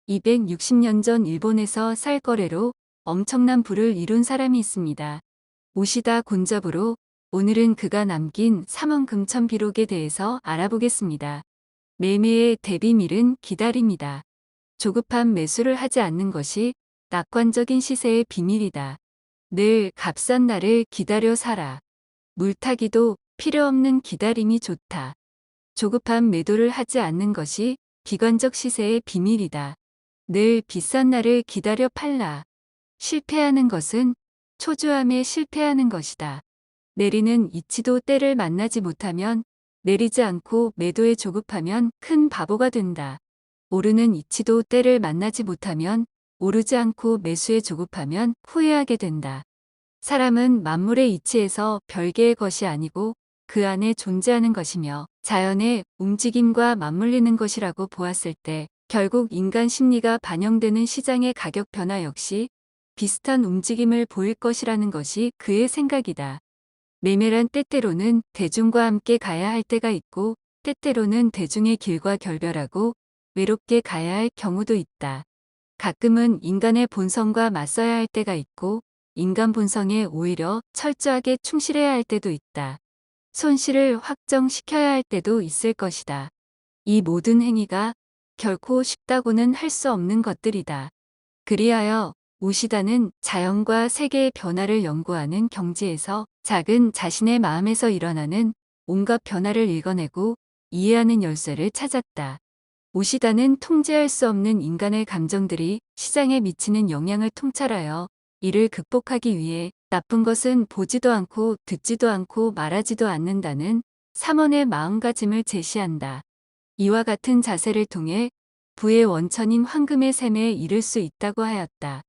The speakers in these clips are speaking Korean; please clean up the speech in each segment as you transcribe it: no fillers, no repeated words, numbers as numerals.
260년 전 일본에서 쌀거래로 엄청난 부를 이룬 사람이 있습니다. 오시다 곤자부로 오늘은 그가 남긴 삼원금천 비록에 대해서 알아보겠습니다. 매매의 대비밀은 기다림이다. 조급한 매수를 하지 않는 것이 낙관적인 시세의 비밀이다. 늘 값싼 날을 기다려 살아. 물타기도 필요 없는 기다림이 좋다. 조급한 매도를 하지 않는 것이 비관적 시세의 비밀이다. 늘 비싼 날을 기다려 팔라. 실패하는 것은 초조함에 실패하는 것이다. 내리는 이치도 때를 만나지 못하면 내리지 않고 매도에 조급하면 큰 바보가 된다. 오르는 이치도 때를 만나지 못하면 오르지 않고 매수에 조급하면 후회하게 된다. 사람은 만물의 이치에서 별개의 것이 아니고 그 안에 존재하는 것이며 자연의 움직임과 맞물리는 것이라고 보았을 때 결국 인간 심리가 반영되는 시장의 가격 변화 역시 비슷한 움직임을 보일 것이라는 것이 그의 생각이다. 매매란 때때로는 대중과 함께 가야 할 때가 있고 때때로는 대중의 길과 결별하고 외롭게 가야 할 경우도 있다. 가끔은 인간의 본성과 맞서야 할 때가 있고 인간 본성에 오히려 철저하게 충실해야 할 때도 있다. 손실을 확정시켜야 할 때도 있을 것이다. 이 모든 행위가 결코 쉽다고는 할 수 없는 것들이다. 그리하여 오시다는 자연과 세계의 변화를 연구하는 경지에서 작은 자신의 마음에서 일어나는 온갖 변화를 읽어내고 이해하는 열쇠를 찾았다. 오시다는 통제할 수 없는 인간의 감정들이 시장에 미치는 영향을 통찰하여 이를 극복하기 위해 나쁜 것은 보지도 않고 듣지도 않고 말하지도 않는다는 삼원의 마음가짐을 제시한다. 이와 같은 자세를 통해 부의 원천인 황금의 샘에 이를 수 있다고 하였다.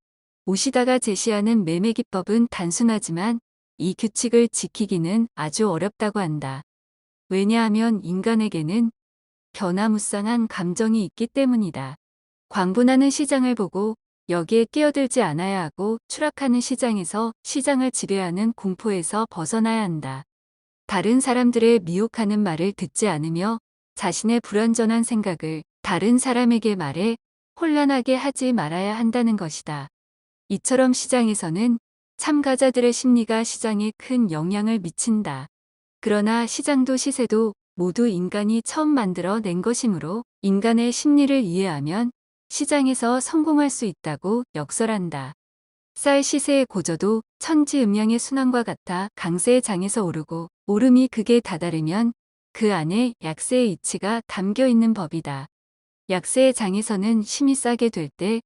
오시다가 제시하는 매매 기법은 단순하지만 이 규칙을 지키기는 아주 어렵다고 한다. 왜냐하면 인간에게는 변화무쌍한 감정이 있기 때문이다. 광분하는 시장을 보고 여기에 끼어들지 않아야 하고 추락하는 시장에서 시장을 지배하는 공포에서 벗어나야 한다. 다른 사람들의 미혹하는 말을 듣지 않으며 자신의 불완전한 생각을 다른 사람에게 말해 혼란하게 하지 말아야 한다는 것이다. 이처럼 시장에서는 참가자들의 심리가 시장에 큰 영향을 미친다. 그러나 시장도 시세도 모두 인간이 처음 만들어 낸 것이므로 인간의 심리를 이해하면 시장에서 성공할 수 있다고 역설한다. 쌀 시세의 고저도 천지음양의 순환과 같아 강세의 장에서 오르고 오름이 극에 다다르면 그 안에 약세의 이치가 담겨 있는 법이다. 약세의 장에서는 심이 싸게 될 때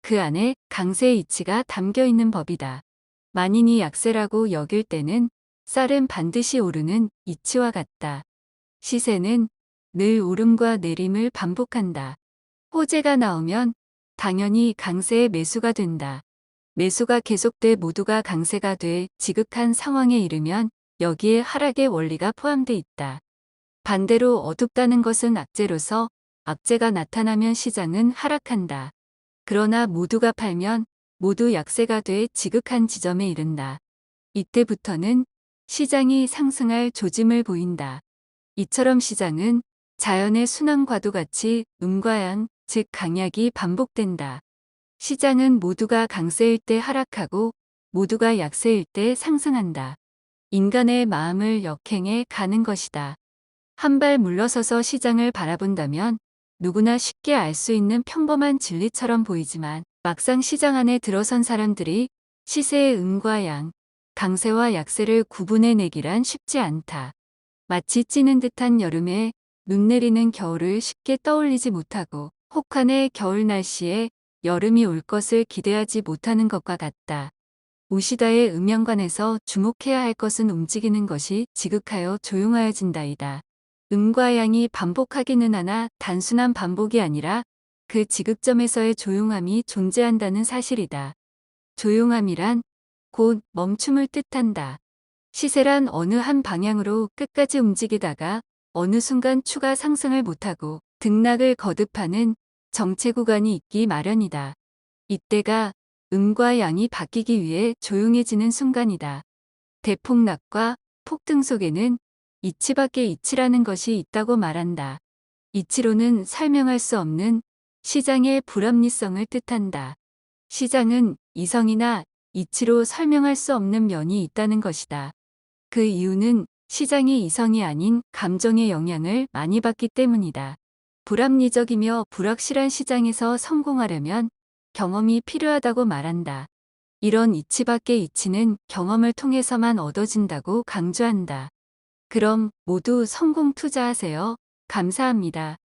그 안에 강세의 이치가 담겨 있는 법이다. 만인이 약세라고 여길 때는 쌀은 반드시 오르는 이치와 같다. 시세는 늘 오름과 내림을 반복한다. 호재가 나오면 당연히 강세의 매수가 된다. 매수가 계속돼 모두가 강세가 돼 지극한 상황에 이르면 여기에 하락의 원리가 포함돼 있다. 반대로 어둡다는 것은 악재로서 악재가 나타나면 시장은 하락한다. 그러나 모두가 팔면 모두 약세가 돼 지극한 지점에 이른다. 이때부터는 시장이 상승할 조짐을 보인다. 이처럼 시장은 자연의 순환과도 같이 음과 양, 즉 강약이 반복된다. 시장은 모두가 강세일 때 하락하고 모두가 약세일 때 상승한다. 인간의 마음을 역행해 가는 것이다. 한 발 물러서서 시장을 바라본다면 누구나 쉽게 알 수 있는 평범한 진리처럼 보이지만 막상 시장 안에 들어선 사람들이 시세의 음과 양, 강세와 약세를 구분해내기란 쉽지 않다. 마치 찌는 듯한 여름에 눈 내리는 겨울을 쉽게 떠올리지 못하고 혹한의 겨울 날씨에 여름이 올 것을 기대하지 못하는 것과 같다. 오시다의 음양관에서 주목해야 할 것은 움직이는 것이 지극하여 조용하여진다이다. 음과 양이 반복하기는 하나 단순한 반복이 아니라 그 지극점에서의 조용함이 존재한다는 사실이다. 조용함이란 곧 멈춤을 뜻한다. 시세란 어느 한 방향으로 끝까지 움직이다가 어느 순간 추가 상승을 못하고 등락을 거듭하는 정체 구간이 있기 마련이다. 이때가 음과 양이 바뀌기 위해 조용해지는 순간이다. 대폭락과 폭등 속에는 이치 밖의 이치라는 것이 있다고 말한다. 이치로는 설명할 수 없는 시장의 불합리성을 뜻한다. 시장은 이성이나 이치로 설명할 수 없는 면이 있다는 것이다. 그 이유는 시장이 이성이 아닌 감정의 영향을 많이 받기 때문이다. 불합리적이며 불확실한 시장에서 성공하려면 경험이 필요하다고 말한다. 이런 이치 밖의 이치는 경험을 통해서만 얻어진다고 강조한다. 그럼 모두 성공 투자하세요. 감사합니다.